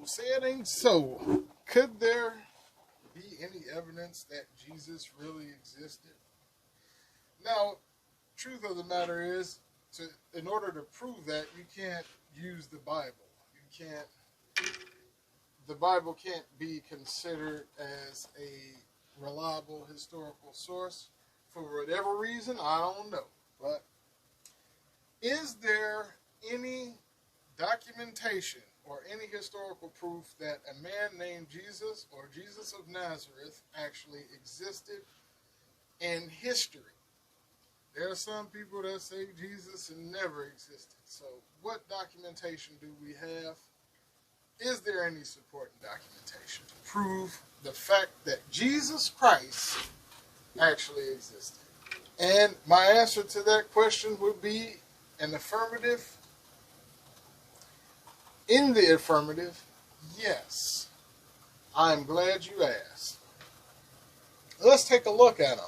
say it ain't so. Could there be any evidence that Jesus really existed? Now, truth of the matter is, in order to prove that, you can't use the Bible. The Bible can't be considered as a reliable historical source for whatever reason. I don't know. But is there any documentation or any historical proof that a man named Jesus or Jesus of Nazareth actually existed in history? There are some people that say Jesus never existed. So what documentation do we have? Is there any supporting documentation to prove the fact that Jesus Christ actually existed? And my answer to that question would be an affirmative. In the affirmative, yes. I'm glad you asked. Let's take a look at them.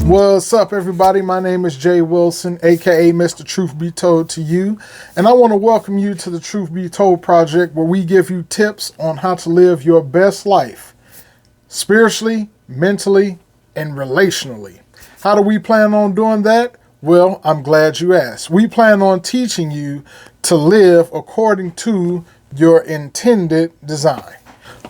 What's up, everybody? My name is Jay Wilson, aka Mr. Truth Be Told to You, and I want to welcome you to the Truth Be Told project, where we give you tips on how to live your best life, spiritually, mentally, and relationally. How do we plan on doing that? Well, I'm glad you asked. We plan on teaching you to live according to your intended design.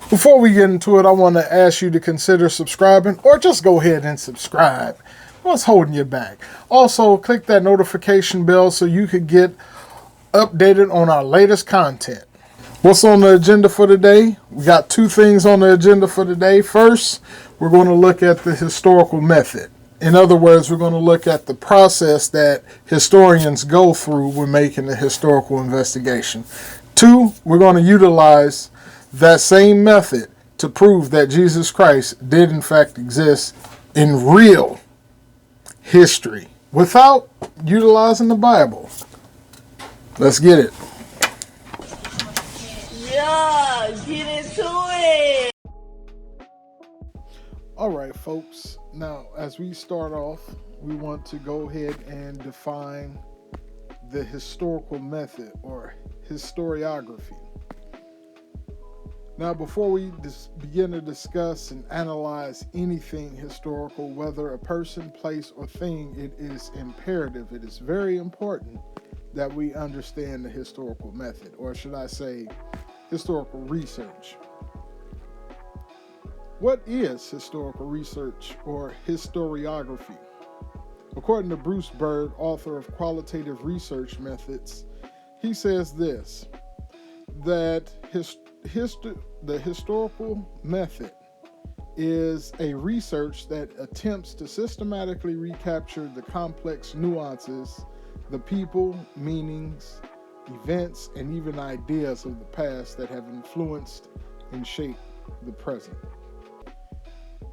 Before we get into it, I want to ask you to consider subscribing, or just go ahead and subscribe. What's holding you back? Also, click that notification bell so you could get updated on our latest content. What's on the agenda for today? We got two things on the agenda for today. First, we're going to look at the historical method. In other words, we're going to look at the process that historians go through when making a historical investigation. Two, we're going to utilize that same method to prove that Jesus Christ did in fact exist in real history without utilizing the Bible. Let's get it. Yeah, get into it. All right, folks. Now, as we start off, we want to go ahead and define the historical method or historiography. Now, before we begin to discuss and analyze anything historical, whether a person, place, or thing, it is imperative, it is very important that we understand the historical method, or should I say, historical research. What is historical research or historiography? According to Bruce Bird, author of Qualitative Research Methods, he says this, that the historical method is a research that attempts to systematically recapture the complex nuances, the people, meanings, events, and even ideas of the past that have influenced and shaped the present.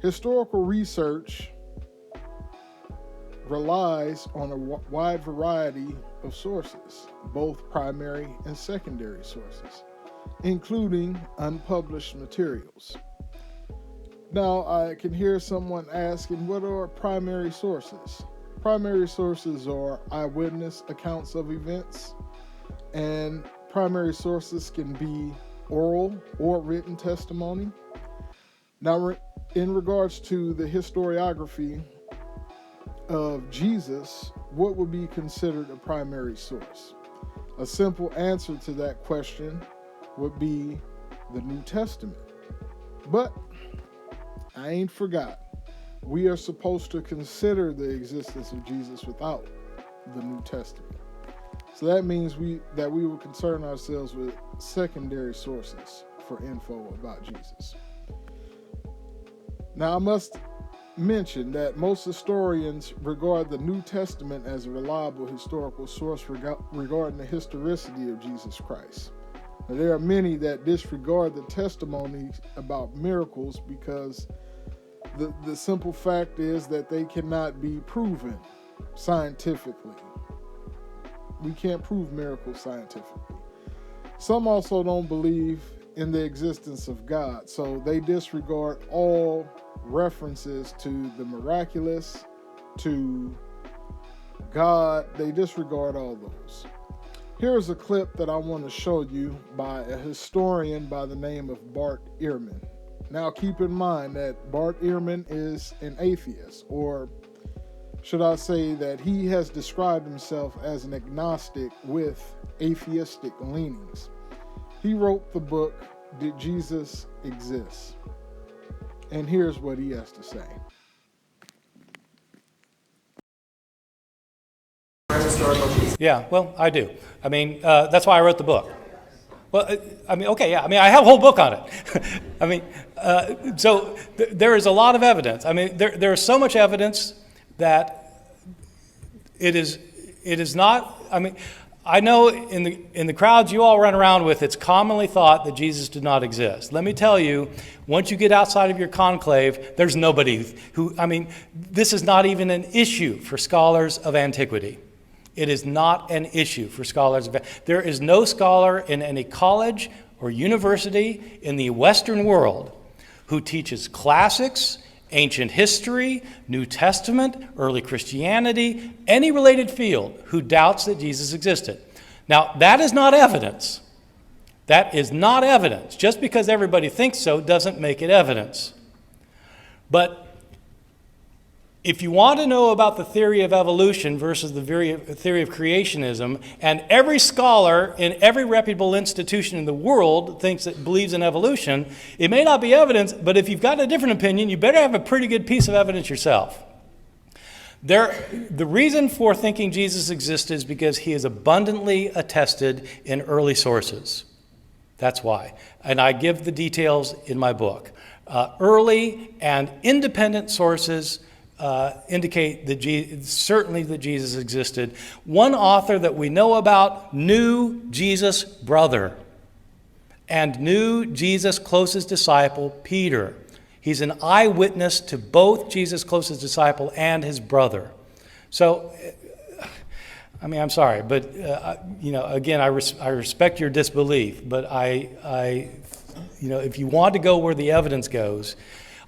Historical research relies on a wide variety of sources, both primary and secondary sources, including unpublished materials. Now, I can hear someone asking, what are primary sources? Primary sources are eyewitness accounts of events, and primary sources can be oral or written testimony. Now, in regards to the historiography of Jesus, what would be considered a primary source? A simple answer to that question would be the New Testament. But I ain't forgot. We are supposed to consider the existence of Jesus without the New Testament. So that means we will concern ourselves with secondary sources for info about Jesus. Now, I must mention that most historians regard the New Testament as a reliable historical source regarding the historicity of Jesus Christ. Now, there are many that disregard the testimonies about miracles because the simple fact is that they cannot be proven scientifically. We can't prove miracles scientifically. Some also don't believe in the existence of God, so they disregard all references to the miraculous, to God, they disregard all those. Here's a clip that I want to show you by a historian by the name of Bart Ehrman. Now keep in mind that Bart Ehrman is an atheist, or should I say that he has described himself as an agnostic with atheistic leanings. He wrote the book, Did Jesus Exist? And here's what he has to say. Yeah, well, I do. I mean, that's why I wrote the book. Well, I mean, okay, yeah. I mean, I have a whole book on it. I mean, there is a lot of evidence. I mean, there is so much evidence that it is not. I mean, I know in the crowds you all run around with, it's commonly thought that Jesus did not exist. Let me tell you, once you get outside of your conclave, there's nobody who. I mean, this is not even an issue for scholars of antiquity. It is not an issue for scholars. There is no scholar in any college or university in the Western world who teaches classics, ancient history, New Testament, early Christianity, any related field who doubts that Jesus existed. Now, that is not evidence. That is not evidence. Just because everybody thinks so doesn't make it evidence. But if you want to know about the theory of evolution versus the theory of creationism, and every scholar in every reputable institution in the world believes in evolution, it may not be evidence, but if you've got a different opinion, you better have a pretty good piece of evidence yourself. The reason for thinking Jesus existed is because he is abundantly attested in early sources. That's why. And I give the details in my book. Early and independent sources indicate that certainly that Jesus existed. One author that we know about knew Jesus' brother and knew Jesus' closest disciple, Peter. He's an eyewitness to both Jesus' closest disciple and his brother. So, I mean, I'm sorry, but again, I respect your disbelief, but if you want to go where the evidence goes,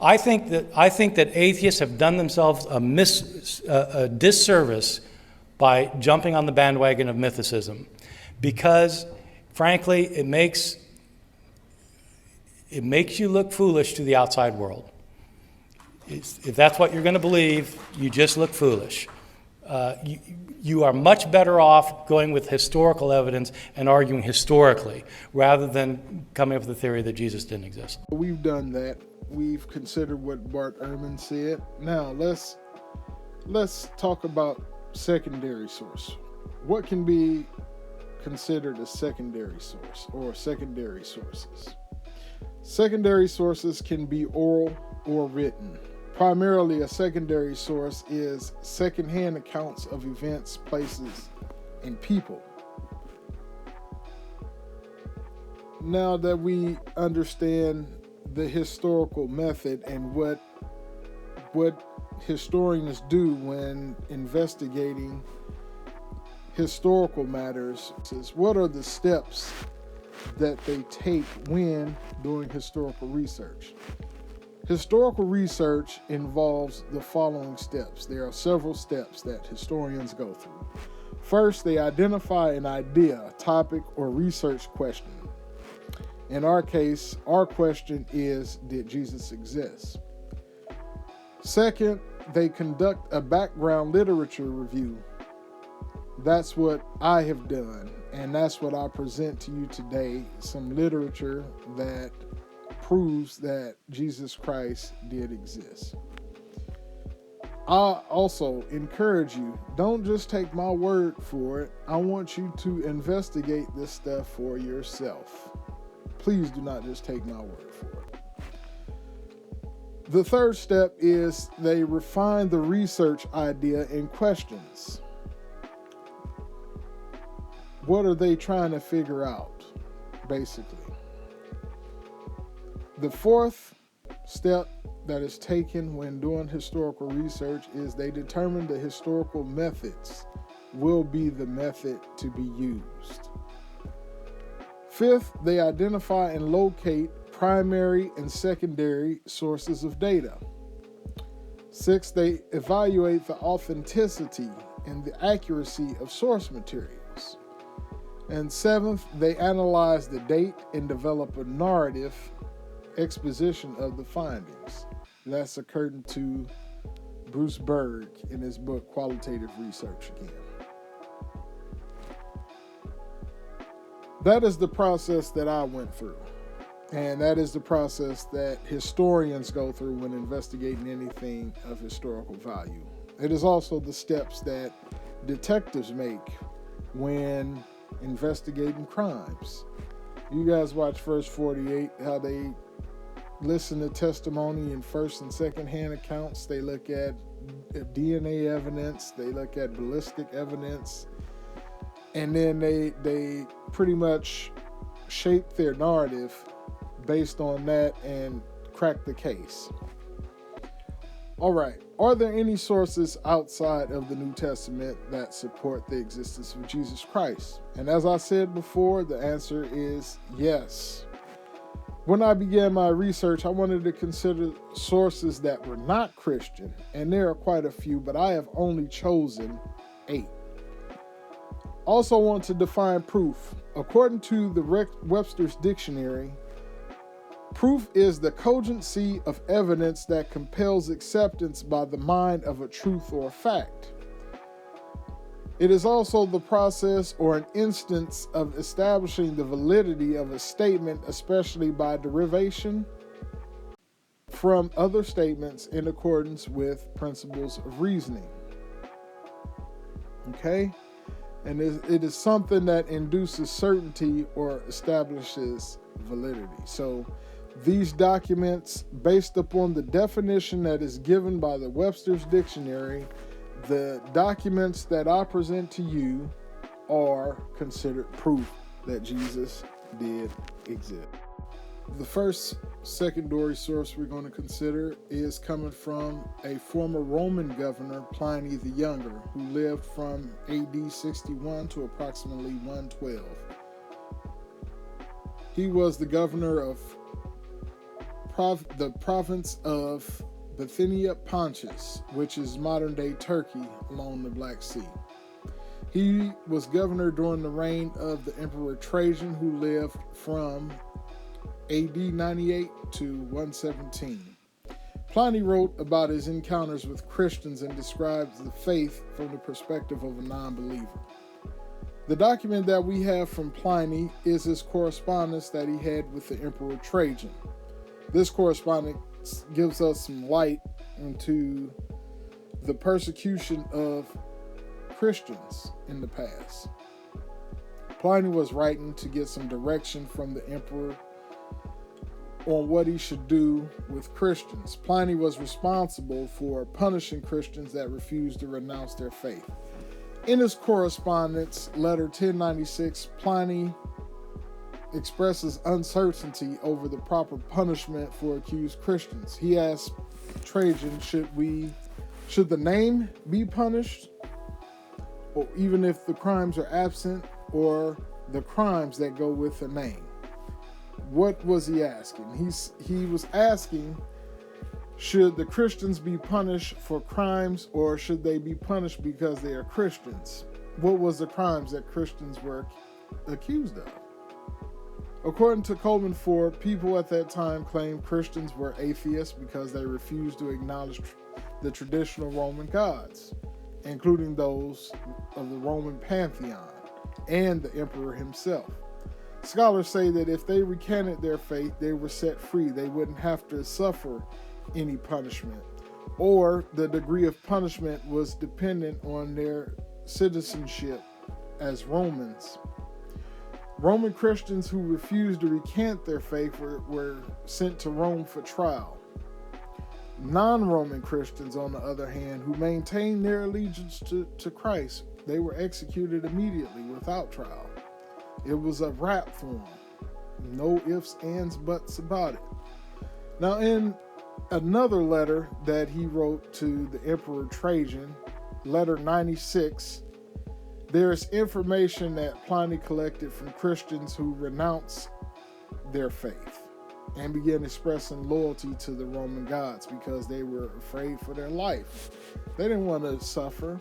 I think that atheists have done themselves a disservice by jumping on the bandwagon of mythicism, because, frankly, it makes you look foolish to the outside world. If that's what you're going to believe, you just look foolish. You are much better off going with historical evidence and arguing historically rather than coming up with the theory that Jesus didn't exist. We've done that. We've considered what Bart Ehrman said. Now let's talk about secondary source. What can be considered a secondary source or secondary sources? Secondary sources can be oral or written. Primarily, a secondary source is secondhand accounts of events, places, and people. Now that we understand the historical method and what historians do when investigating historical matters, is what are the steps that they take when doing historical research. Historical research involves the following steps. There are several steps that historians go through. First, they identify an idea, a topic, or research question. In our case, our question is, did Jesus exist? Second, they conduct a background literature review. That's what I have done, and that's what I present to you today, some literature that proves that Jesus Christ did exist. I also encourage you, don't just take my word for it. I want you to investigate this stuff for yourself. Please do not just take my word for it. The third step is they refine the research idea in questions. What are they trying to figure out, basically? The fourth step that is taken when doing historical research is they determine the historical methods will be the method to be used. Fifth, they identify and locate primary and secondary sources of data. 6, they evaluate the authenticity and the accuracy of source materials. And 7th, they analyze the date and develop a narrative exposition of the findings. That's according to Bruce Berg in his book Qualitative Research again. That is the process that I went through. And that is the process that historians go through when investigating anything of historical value. It is also the steps that detectives make when investigating crimes. You guys watch First 48, how they listen to testimony in first and second hand accounts. They look at DNA evidence, they look at ballistic evidence, and then they pretty much shape their narrative based on that and crack the case. All right, are there any sources outside of the New Testament that support the existence of Jesus Christ? And as I said before, the answer is yes. When I began my research, I wanted to consider sources that were not Christian, and there are quite a few, but I have only chosen 8. Also want to define proof. According to the Webster's Dictionary, proof is the cogency of evidence that compels acceptance by the mind of a truth or fact. It is also the process or an instance of establishing the validity of a statement, especially by derivation from other statements in accordance with principles of reasoning. Okay? And it is something that induces certainty or establishes validity. So these documents, based upon the definition that is given by the Webster's Dictionary, the documents that I present to you are considered proof that Jesus did exist. The first secondary source we're going to consider is coming from a former Roman governor, Pliny the Younger, who lived from AD 61 to approximately 112. He was the governor of the province of Bithynia Pontus, which is modern-day Turkey along the Black Sea. He was governor during the reign of the Emperor Trajan, who lived from AD 98 to 117. Pliny wrote about his encounters with Christians and describes the faith from the perspective of a non-believer. The document that we have from Pliny is his correspondence that he had with the Emperor Trajan. This correspondence gives us some light into the persecution of Christians in the past. Pliny was writing to get some direction from the emperor on what he should do with Christians. Pliny was responsible for punishing Christians that refused to renounce their faith. In his correspondence, letter 1096, Pliny expresses uncertainty over the proper punishment for accused Christians. He asked Trajan, should the name be punished, or even if the crimes are absent, or the crimes that go with the name? What was he asking? He was asking, should the Christians be punished for crimes, or should they be punished because they are Christians? What was the crimes that Christians were accused of? According to Coleman Ford, people at that time claimed Christians were atheists because they refused to acknowledge the traditional Roman gods, including those of the Roman pantheon and the emperor himself. Scholars say that if they recanted their faith, they were set free. They wouldn't have to suffer any punishment, or the degree of punishment was dependent on their citizenship as Romans. Roman Christians who refused to recant their faith were sent to Rome for trial. Non-Roman Christians, on the other hand, who maintained their allegiance to Christ, they were executed immediately without trial. It was a rap for them. No ifs, ands, buts about it. Now, in another letter that he wrote to the Emperor Trajan, letter 96, there is information that Pliny collected from Christians who renounce their faith. and began expressing loyalty to the Roman gods because they were afraid for their life. They didn't want to suffer.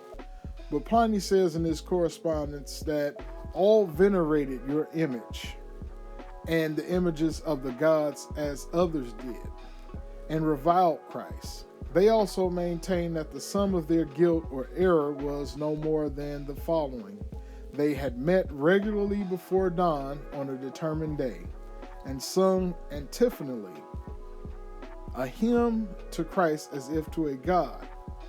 But Pliny says in his correspondence that all venerated your image and the images of the gods as others did, and reviled Christ. They also maintained that the sum of their guilt or error was no more than the following. They had met regularly before dawn on a determined day, and sung antiphonally a hymn to Christ as if to a god.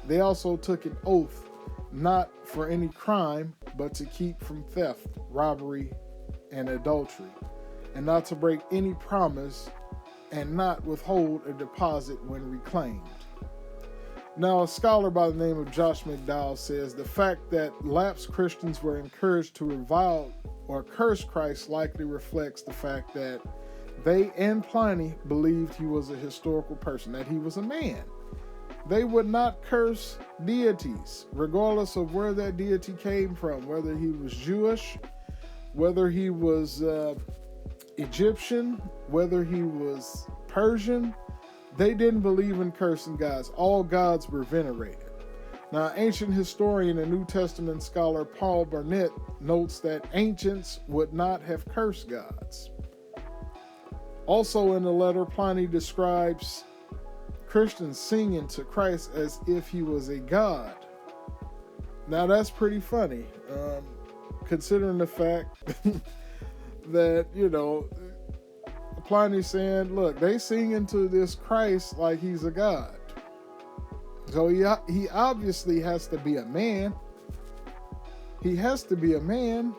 They also took an oath not for any crime, but to keep from theft, robbery, and adultery, and not to break any promise, and not withhold a deposit when reclaimed. Now, a scholar by the name of Josh McDowell says the fact that lapsed Christians were encouraged to revile or curse Christ likely reflects the fact that they and Pliny believed he was a historical person, that he was a man. They would not curse deities, regardless of where that deity came from, whether he was Jewish, whether he was Egyptian, whether he was Persian. They didn't believe in cursing gods. All gods were venerated. Now, ancient historian and New Testament scholar Paul Burnett notes that ancients would not have cursed gods. Also in the letter, Pliny describes Christians singing to Christ as if he was a god. Now, that's pretty funny, considering the fact that, Pliny saying, look, they singing to this Christ like he's a god. So he obviously has to be a man. He has to be a man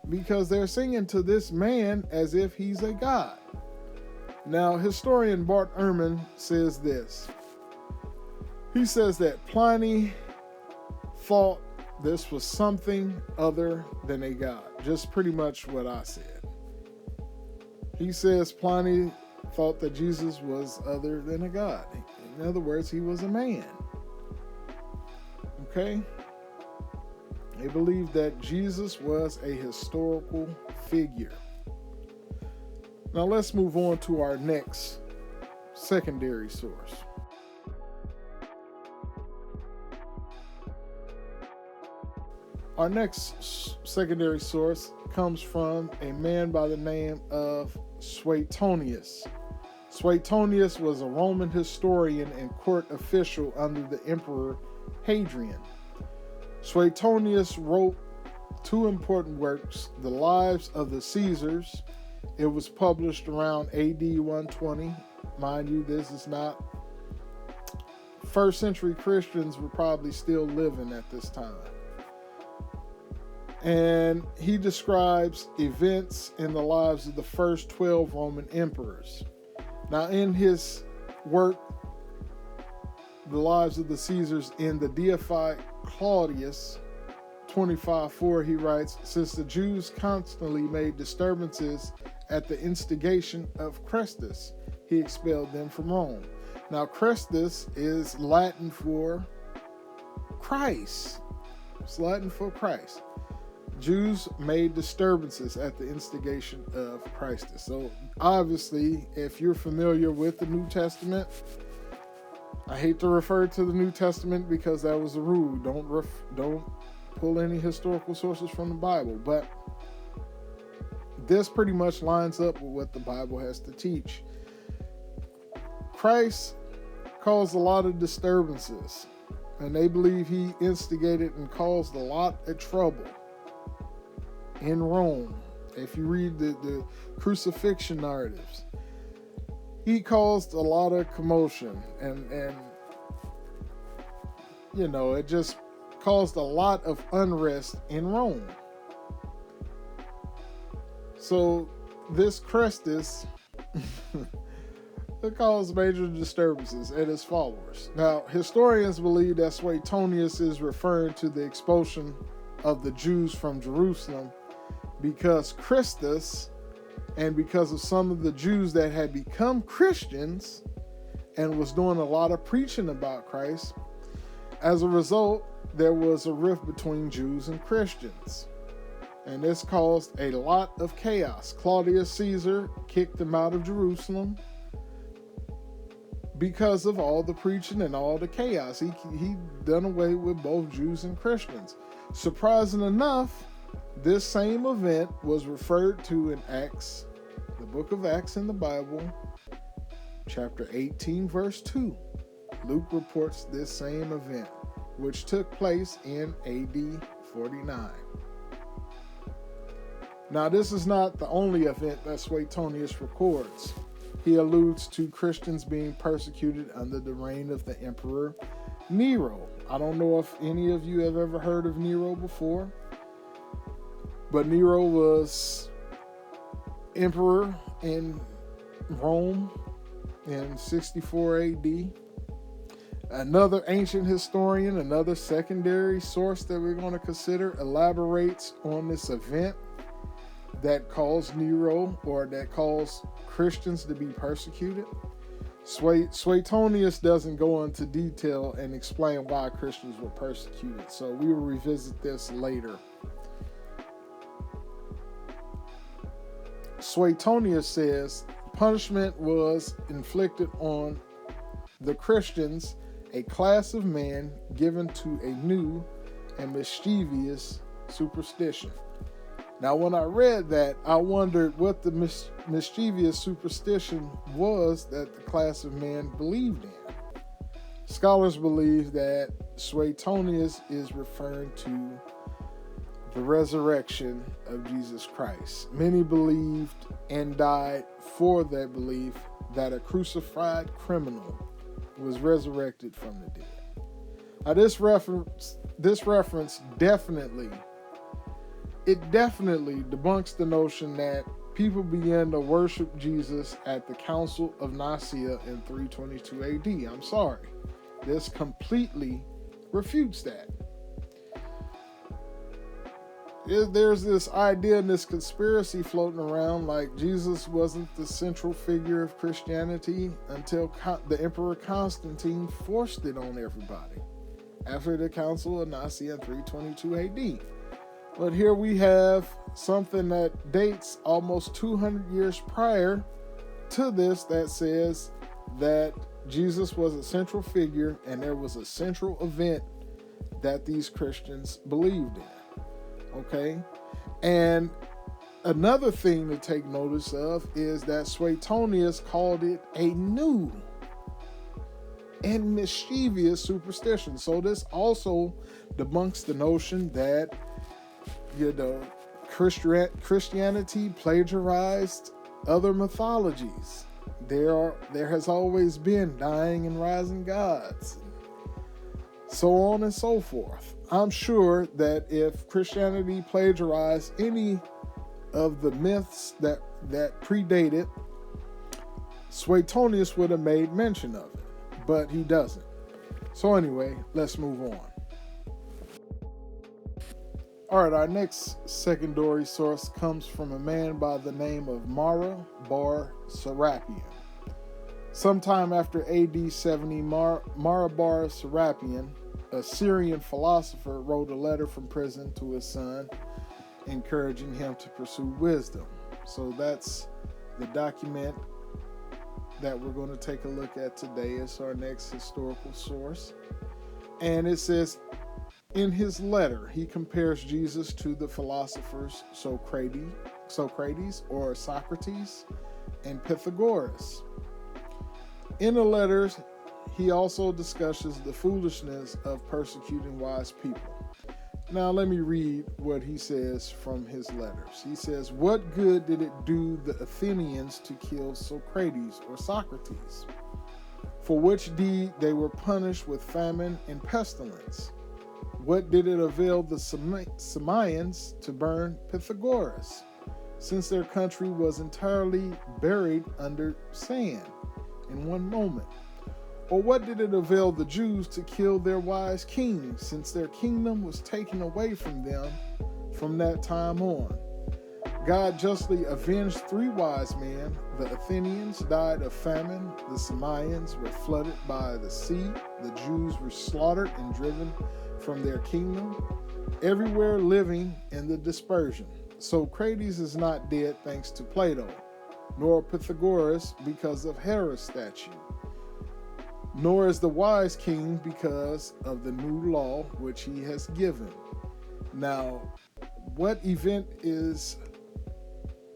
because they're singing to this man as if he's a god. Now, historian Bart Ehrman says this. He says that Pliny thought this was something other than a god. Just pretty much what I said. He says Pliny thought that Jesus was other than a god. In other words, he was a man. Okay? They believed that Jesus was a historical figure. Now let's move on to our next secondary source. Our next secondary source comes from a man by the name of Suetonius. Suetonius was a Roman historian and court official under the Emperor Hadrian. Suetonius wrote two important works, The Lives of the Caesars. It was published around AD 120. Mind you, this is not... First century Christians were probably still living at this time. And he describes events in the lives of the first 12 Roman emperors. Now, in his work, The Lives of the Caesars, in the deified Claudius 25:4, he writes, since the Jews constantly made disturbances at the instigation of Chrestus, he expelled them from Rome. Now, Chrestus is Latin for Christ. It's Latin for Christ. Jews made disturbances at the instigation of Christus. So obviously, if you're familiar with the New Testament, I hate to refer to the New Testament because that was a rule. Don't pull any historical sources from the Bible. But this pretty much lines up with what the Bible has to teach. Christ caused a lot of disturbances, and they believe he instigated and caused a lot of trouble in Rome. If you read the crucifixion narratives, he caused a lot of commotion, and it just caused a lot of unrest in Rome. So this Chrestus it caused major disturbances and his followers. Now, historians believe that Suetonius is referring to the expulsion of the Jews from Jerusalem because Christus, and because of some of the Jews that had become Christians and was doing a lot of preaching about Christ. As a result, there was a rift between Jews and Christians. and this caused a lot of chaos. Claudius Caesar kicked him out of Jerusalem because of all the preaching and all the chaos. He done away with both Jews and Christians. Surprising enough, this same event was referred to in Acts, the book of Acts in the Bible, chapter 18, verse 2. Luke reports this same event, which took place in AD 49. Now, this is not the only event that Suetonius records. He alludes to Christians being persecuted under the reign of the Emperor Nero. I don't know if any of you have ever heard of Nero before, but Nero was emperor in Rome in 64 AD. Another ancient historian, another secondary source that we're going to consider, elaborates on this event that caused Nero, or that caused Christians to be persecuted. Suetonius doesn't go into detail and explain why Christians were persecuted, so we will revisit this later. Suetonius says punishment was inflicted on the Christians, a class of men given to a new and mischievous superstition. Now, when I read that, I wondered what the mischievous superstition was that the class of men believed in. Scholars believe that Suetonius is referring to the resurrection of Jesus Christ. Many believed and died for their belief that a crucified criminal was resurrected from the dead. Now, this reference definitely debunks the notion that people began to worship Jesus at the Council of Nicaea in 322 AD. I'm sorry. This completely refutes that. There's this idea and this conspiracy floating around like Jesus wasn't the central figure of Christianity until the Emperor Constantine forced it on everybody after the Council of Nicaea in 322 AD. But here we have something that dates almost 200 years prior to this that says that Jesus was a central figure and there was a central event that these Christians believed in. Okay? And another thing to take notice of is that Suetonius called it a new and mischievous superstition. So this also debunks the notion that Christianity plagiarized other mythologies. There has always been dying and rising gods, so on and so forth. I'm sure that if Christianity plagiarized any of the myths that predated, Suetonius would have made mention of it, but he doesn't. So anyway, let's move on. All right, our next secondary source comes from a man by the name of Mara bar Serapion. Sometime after AD 70, Mara bar Serapion, a Syrian philosopher, wrote a letter from prison to his son, encouraging him to pursue wisdom. So that's the document that we're going to take a look at today. It's our next historical source. And it says, in his letter, he compares Jesus to the philosophers Socrates or Socrates and Pythagoras. In the letters, he also discusses the foolishness of persecuting wise people. Now, let me read what he says from his letters. He says, "What good did it do the Athenians to kill Socrates or Socrates? For which deed they were punished with famine and pestilence. What did it avail the Samians to burn Pythagoras, since their country was entirely buried under sand in one moment? Or what did it avail the Jews to kill their wise king, since their kingdom was taken away from them from that time on? God justly avenged 3 wise men. The Athenians died of famine, the Samians were flooded by the sea, the Jews were slaughtered and driven from their kingdom. everywhere living in the dispersion. Socrates is not dead thanks to Plato, nor Pythagoras because of Hera's statue, nor is the wise king because of the new law which he has given. Now, what event is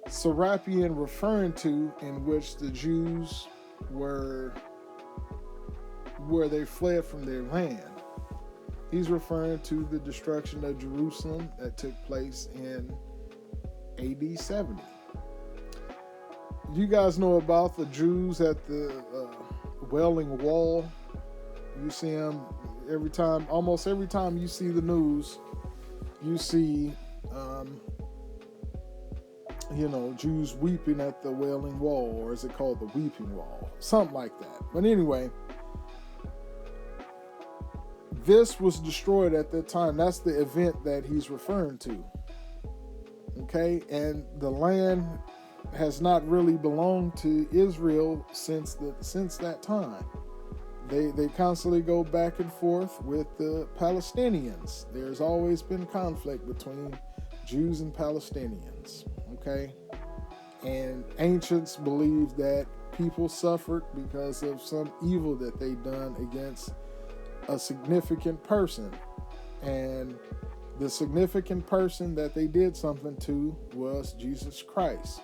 Serapion referring to in which the Jews where they fled from their land? He's referring to the destruction of Jerusalem that took place in AD 70. You guys know about the Jews at the Wailing Wall. You see them almost every time you see the news, you see, Jews weeping at the Wailing Wall, or is it called the Weeping Wall? Something like that. But anyway, this was destroyed at that time. That's the event that he's referring to. Okay, and the land has not really belonged to Israel since that time. They constantly go back and forth with the Palestinians. There's always been conflict between Jews and Palestinians. Okay, and ancients believed that people suffered because of some evil that they done against a significant person, and the significant person that they did something to was Jesus Christ.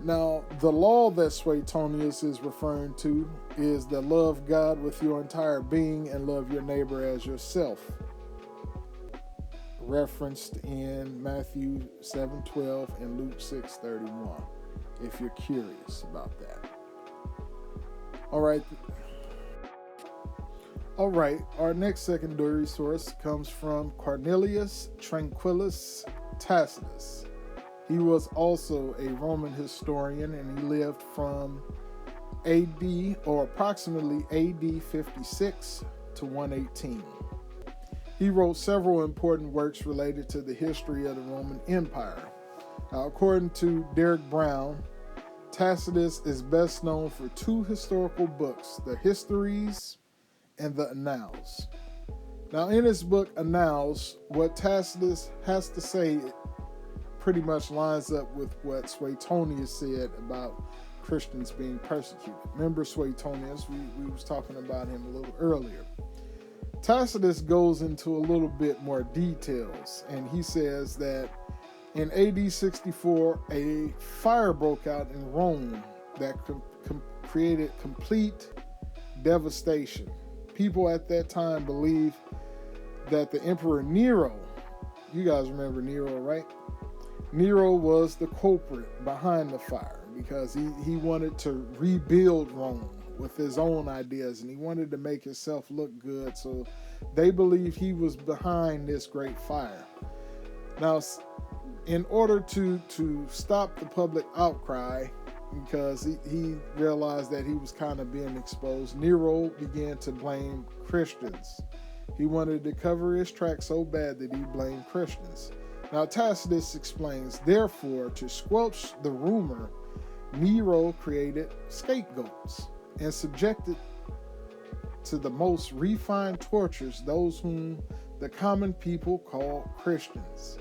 Now, the law that Suetonius is referring to is the love God with your entire being and love your neighbor as yourself, referenced in Matthew 7:12 and Luke 6:31, if you're curious about that. All right, our next secondary source comes from Cornelius Tranquilis Tacitus. He was also a Roman historian, and he lived from AD, or approximately AD 56 to 118. He wrote several important works related to the history of the Roman Empire. Now, according to Derek Brown, Tacitus is best known for two historical books, the Histories and the Annals. Now, in his book Annals, what Tacitus has to say pretty much lines up with what Suetonius said about Christians being persecuted. Remember Suetonius? We was talking about him a little earlier. Tacitus goes into a little bit more details, and he says that in AD 64, a fire broke out in Rome that created complete devastation. People at that time believed that the Emperor Nero, you guys remember Nero, right? Nero was the culprit behind the fire because he wanted to rebuild Rome with his own ideas, and he wanted to make himself look good. So they believe he was behind this great fire. Now, in order to stop the public outcry, because he realized that he was kind of being exposed, Nero began to blame Christians. He wanted to cover his tracks so bad that he blamed Christians. Now, Tacitus explains, therefore, to squelch the rumor, Nero created scapegoats and subjected to the most refined tortures those whom the common people call Christians.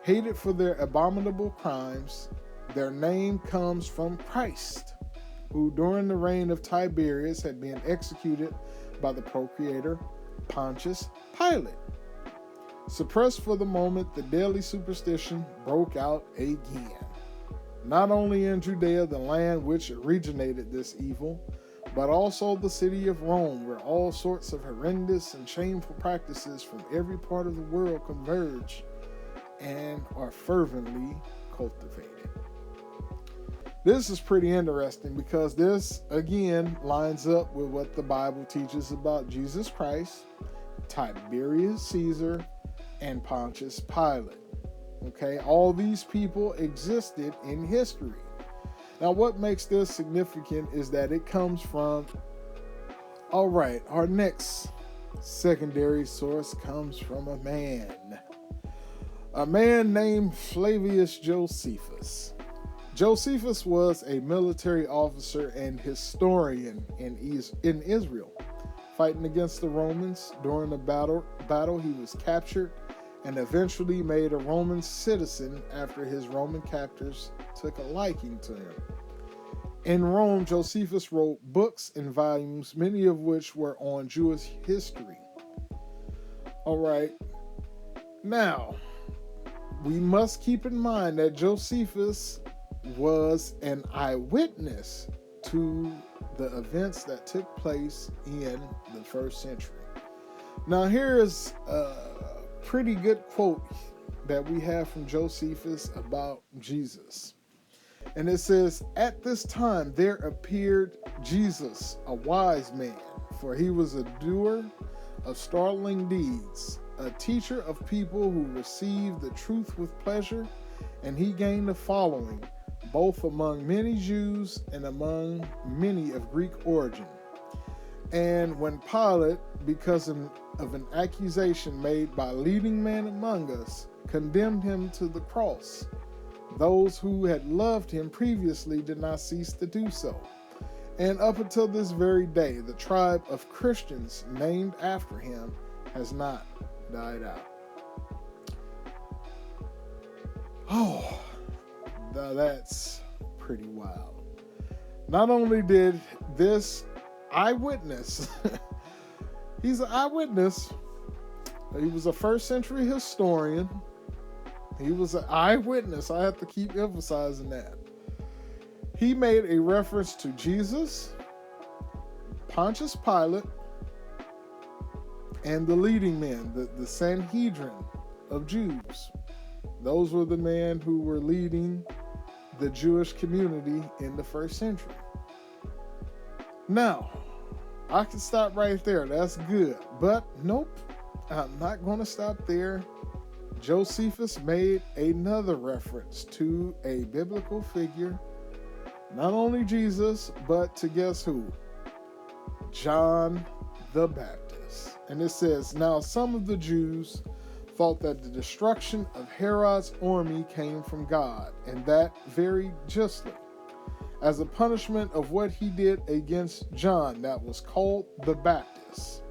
Hated for their abominable crimes, their name comes from Christ, who during the reign of Tiberius had been executed by the procurator Pontius Pilate. Suppressed for the moment, the deadly superstition broke out again. Not only in Judea, the land which originated this evil, but also the city of Rome, where all sorts of horrendous and shameful practices from every part of the world converge and are fervently cultivated. This is pretty interesting because this, again, lines up with what the Bible teaches about Jesus Christ, Tiberius Caesar, and Pontius Pilate. Okay, all these people existed in history. Now, what makes this significant is that it comes from, all right, our next secondary source comes from a man named Flavius Josephus. Josephus was a military officer and historian in Israel, fighting against the Romans. During the battle, he was captured and eventually made a Roman citizen after his Roman captors took a liking to him. In Rome, Josephus wrote books and volumes, many of which were on Jewish history. All right. Now, we must keep in mind that Josephus was an eyewitness to the events that took place in the first century. Now, here is a pretty good quote that we have from Josephus about Jesus. And it says, "At this time there appeared Jesus, a wise man, for he was a doer of startling deeds, a teacher of people who received the truth with pleasure, and he gained a following, both among many Jews and among many of Greek origin. And when Pilate, because of an accusation made by a leading man among us, condemned him to the cross, those who had loved him previously did not cease to do so. And up until this very day, the tribe of Christians named after him has not died out." Oh, now that's pretty wild. Not only did this eyewitness, he's an eyewitness, he was a first century historian, he was an eyewitness, I have to keep emphasizing that. He made a reference to Jesus, Pontius Pilate, and the leading men, the Sanhedrin of Jews. Those were the men who were leading the Jewish community in the first century. Now, I can stop right there. That's good. But nope, I'm not going to stop there. Josephus made another reference to a biblical figure, not only Jesus, but to guess who? John the Baptist. And it says, "Now some of the Jews thought that the destruction of Herod's army came from God, and that very justly, as a punishment of what he did against John that was called the Baptist.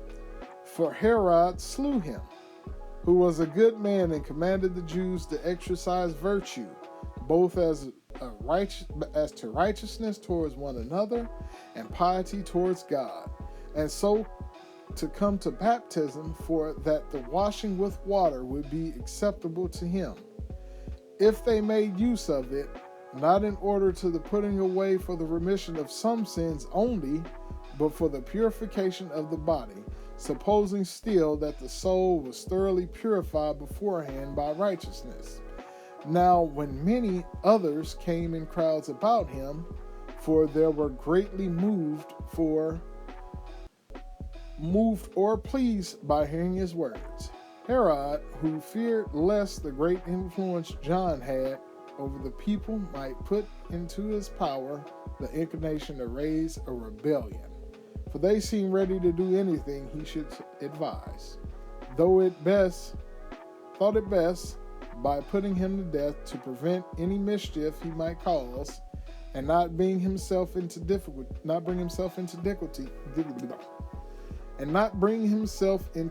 For Herod slew him, who was a good man and commanded the Jews to exercise virtue, both as to righteousness towards one another and piety towards God, and so to come to baptism, for that the washing with water would be acceptable to him, if they made use of it, not in order to the putting away for the remission of some sins only, but for the purification of the body, supposing still that the soul was thoroughly purified beforehand by righteousness. Now when many others came in crowds about him, for they were greatly moved or pleased by hearing his words, Herod, who feared lest the great influence John had over the people might put into his power the inclination to raise a rebellion, for they seemed ready to do anything he should advise, thought it best by putting him to death to prevent any mischief he might cause, and not bring himself into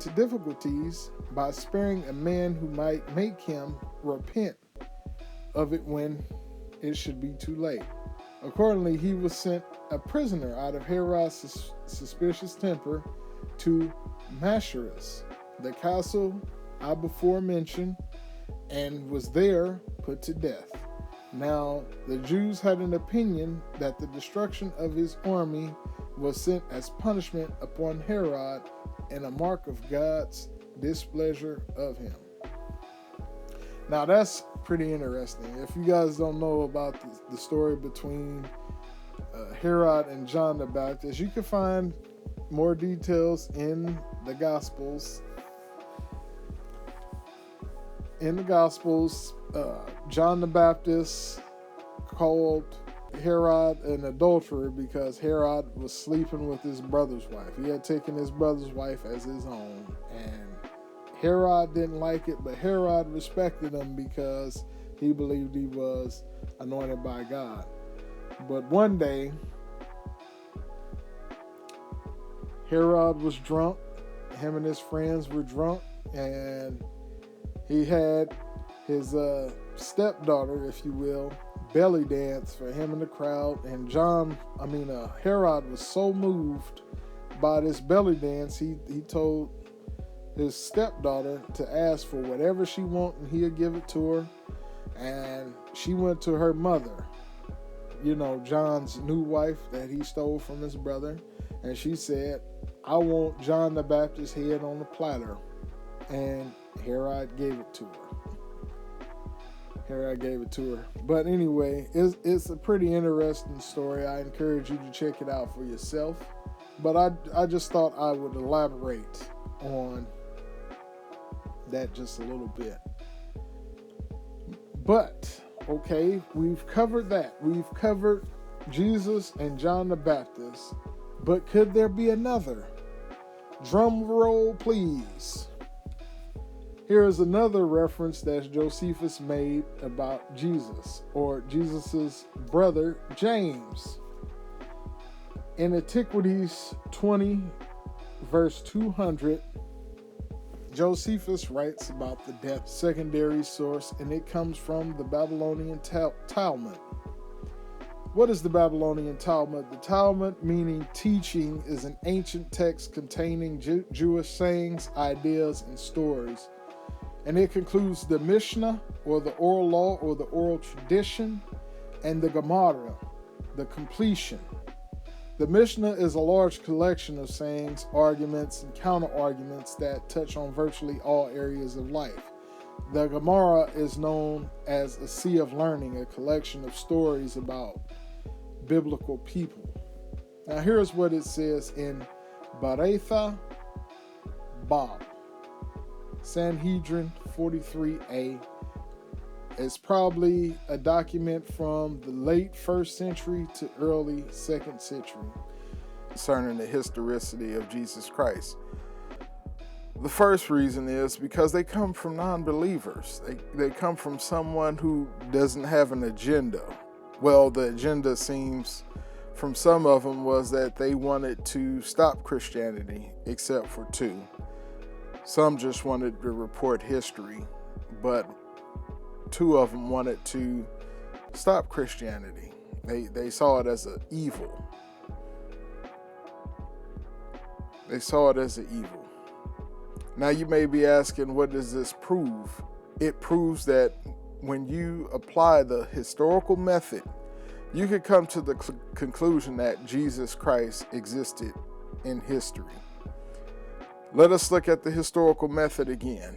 difficulties by sparing a man who might make him repent of it when it should be too late. Accordingly, he was sent a prisoner out of Herod's suspicious temper to Machaerus, the castle I before mentioned, and was there put to death. Now, the Jews had an opinion that the destruction of his army was sent as punishment upon Herod and a mark of God's displeasure of him. Now, that's pretty interesting. If you guys don't know about the story between Herod and John the Baptist, you can find more details in the Gospels. In the Gospels, John the Baptist called Herod an adulterer because Herod was sleeping with his brother's wife. He had taken his brother's wife as his own, and Herod didn't like it, but Herod respected him because he believed he was anointed by God. But one day, Herod was drunk. Him and his friends were drunk, and he had his stepdaughter, if you will, belly dance for him in the crowd. And Herod was so moved by this belly dance, he told his stepdaughter to ask for whatever she wanted, and he'd give it to her. And she went to her mother, John's new wife that he stole from his brother, and she said, "I want John the Baptist's head on a platter." And Herod gave it to her. But anyway, it's a pretty interesting story. I encourage you to check it out for yourself. But I just thought I would elaborate on that just a little bit. But, okay, we've covered that. We've covered Jesus and John the Baptist. But could there be another? Drum roll, please. Here is another reference that Josephus made about Jesus, or Jesus's brother, James. In Antiquities 20, verse 200, Josephus writes about the death secondary source, and it comes from the Babylonian Talmud. What is the Babylonian Talmud? The Talmud, meaning teaching, is an ancient text containing Jewish sayings, ideas, and stories. And it concludes the Mishnah, or the oral law, or the oral tradition, and the Gemara, the completion. The Mishnah is a large collection of sayings, arguments, and counter-arguments that touch on virtually all areas of life. The Gemara is known as a sea of learning, a collection of stories about biblical people. Now here's what it says in Baretha Bab, Sanhedrin 43a. It's probably a document from the late 1st century to early 2nd century concerning the historicity of Jesus Christ. The first reason is because they come from non-believers. They come from someone who doesn't have an agenda. Well, the agenda seems from some of them was that they wanted to stop Christianity, except for two. Some just wanted to report history, but two of them wanted to stop Christianity. They saw it as an evil. They saw it as an evil. Now you may be asking, what does this prove? It proves that when you apply the historical method, you could come to the conclusion that Jesus Christ existed in history. Let us look at the historical method again.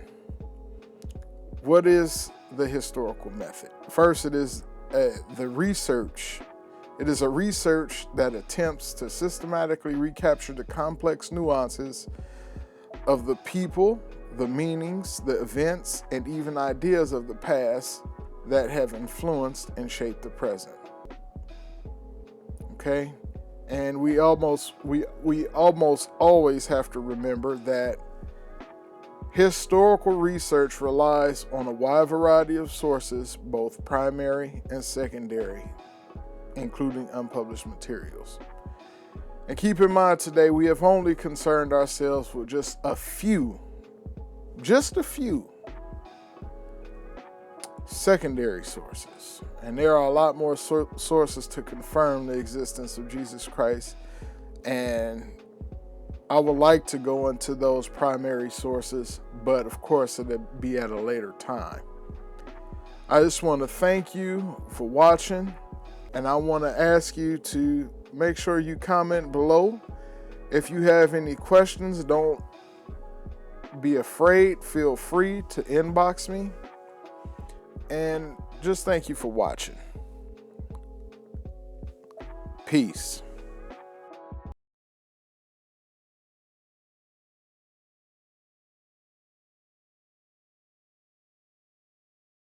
What is the historical method? First, it is the research. It is a research that attempts to systematically recapture the complex nuances of the people, the meanings, the events, and even ideas of the past that have influenced and shaped the present. Okay? And we almost always have to remember that historical research relies on a wide variety of sources, both primary and secondary, including unpublished materials. And keep in mind today, we have only concerned ourselves with just a few secondary sources. And there are a lot more sources to confirm the existence of Jesus Christ. And I would like to go into those primary sources, but of course it'll be at a later time. I just want to thank you for watching, and I want to ask you to make sure you comment below. If you have any questions, don't be afraid. Feel free to inbox me. And just thank you for watching. Peace.